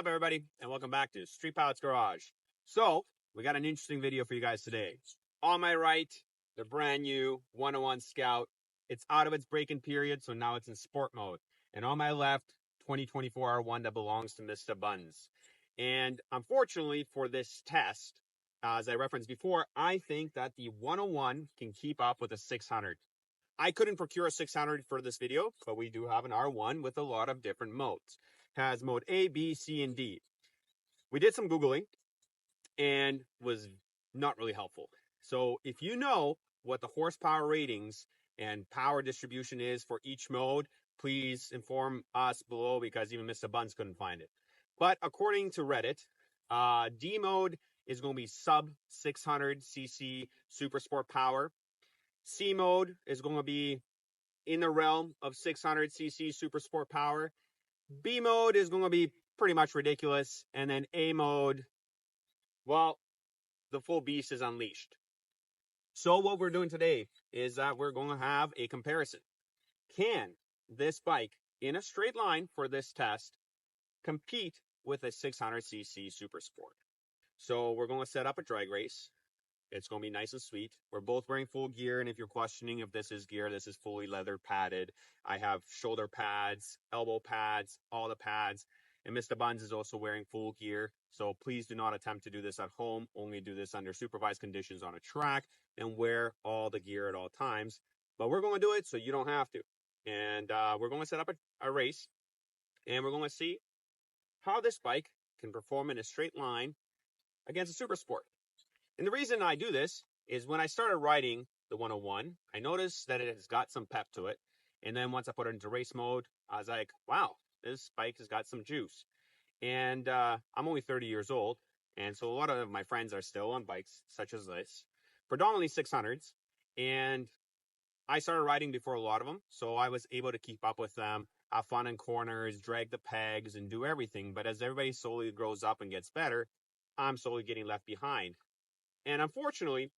up, everybody, and welcome back to Street Pilots Garage. So, we got an interesting video for you guys today. On my right, the brand new 101 Scout. It's out of its break-in period, so now it's in sport mode. And on my left, 2024 R1 that belongs to Mr. Buns. And unfortunately for this test, as I referenced before, I think that the 101 can keep up with a 600. I couldn't procure a 600 for this video, but we do have an R1 with a lot of different modes. Has mode A, B, C, and D. We did some Googling and was not really helpful. So if you know what the horsepower ratings and power distribution is for each mode, please inform us below because even Mr. Buns couldn't find it. But according to Reddit, D mode is going to be sub 600cc SuperSport power. C mode is going to be in the realm of 600cc SuperSport power. B mode is going to be pretty much ridiculous. And then A mode, well, the full beast is unleashed. So what we're doing today is that we're going to have a comparison. Can this bike, in a straight line for this test, compete with a 600cc SuperSport? So we're going to set up a drag race. It's going to be nice and sweet. We're both wearing full gear, and if you're questioning if this is gear, this is fully leather padded. I have shoulder pads, elbow pads, all the pads, and Mr. Buns is also wearing full gear. So please do not attempt to do this at home. Only do this under supervised conditions on a track and wear all the gear at all times. But we're going to do it so you don't have to. And we're going to set up a race, and we're going to see how this bike can perform in a straight line against a SuperSport. And the reason I do this is when I started riding the 101, I noticed that it has got some pep to it. And then once I put it into race mode, I was like, wow, this bike has got some juice. And I'm only 30 years old. And so a lot of my friends are still on bikes such as this, predominantly 600s. And I started riding before a lot of them. So I was able to keep up with them, have fun in corners, drag the pegs, and do everything. But as everybody slowly grows up and gets better, I'm slowly getting left behind. And unfortunately,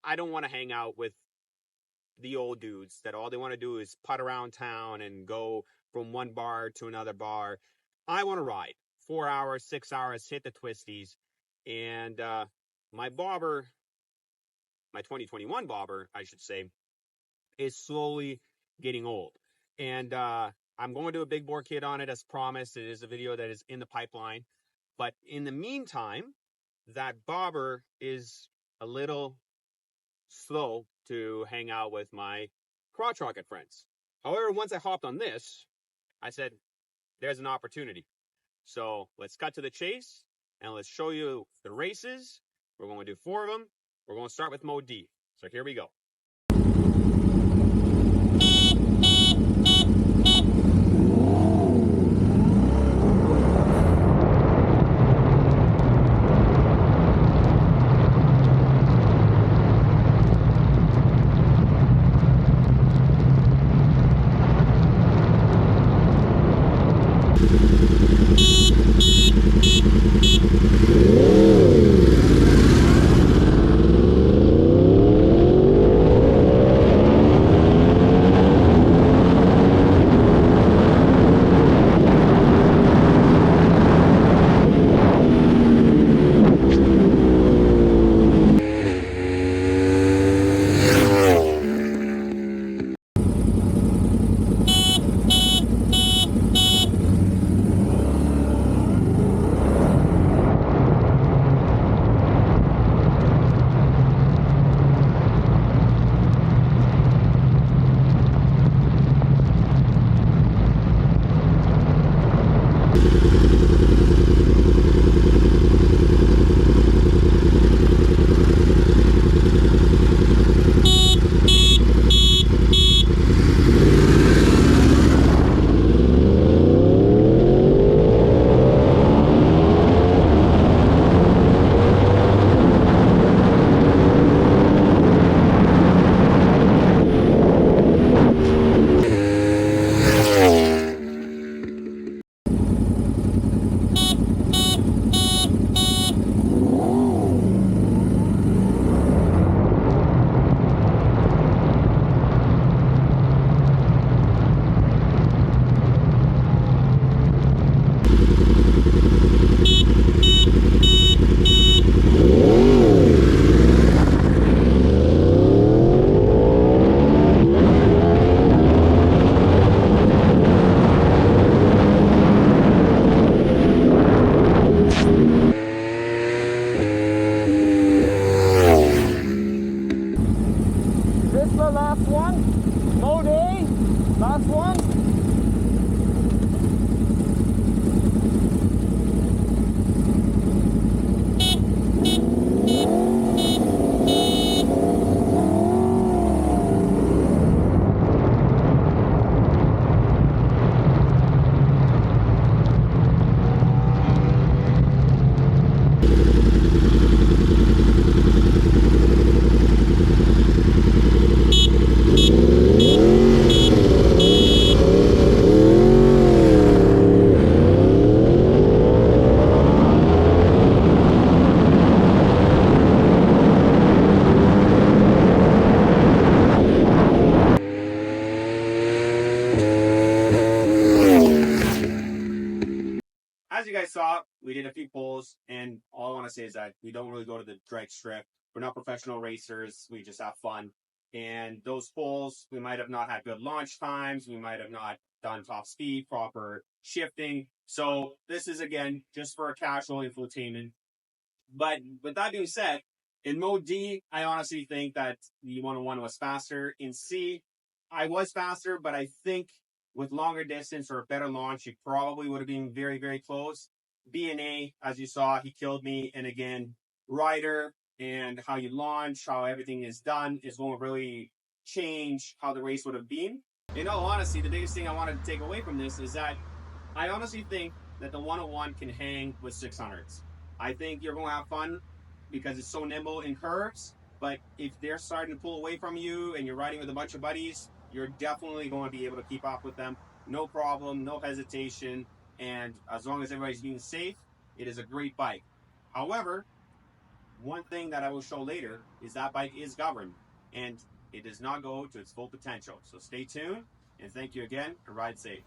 I don't want to hang out with the old dudes that all they want to do is putt around town and go from one bar to another bar. I want to ride 4 hours, 6 hours, hit the twisties. And my bobber, my 2021 bobber, I should say, is slowly getting old. And I'm going to do a big bore kit on it as promised. It is a video that is in the pipeline. But in the meantime, that bobber is a little slow to hang out with my crotch rocket friends. However, once I hopped on this, I said, there's an opportunity. So let's cut to the chase and let's show you the races. We're going to do 4 of them. We're going to start with mode D. So here we go. This is the last one. Mode A, last one. As you guys saw, we did a few pulls, and all I want to say is that we don't really go to the drag strip. We're not professional racers. We just have fun. And those pulls, we might have not had good launch times. We might have not done top speed, proper shifting. So this is, again, just for a casual infotainment. But with that being said, in mode D, I honestly think that the 101 was faster. In C, I was faster, but I think with longer distance or a better launch, it probably would have been very, very close. B and A, as you saw, he killed me. And again, rider and how you launch, how everything is done is going to really change how the race would have been. In all honesty, the biggest thing I wanted to take away from this is that I honestly think that the 101 can hang with 600s. I think you're going to have fun because it's so nimble in curves. But if they're starting to pull away from you and you're riding with a bunch of buddies, you're definitely going to be able to keep up with them. No problem, no hesitation. And as long as everybody's being safe, it is a great bike. However, one thing that I will show later is that bike is governed and it does not go to its full potential. So stay tuned and thank you again and ride safe.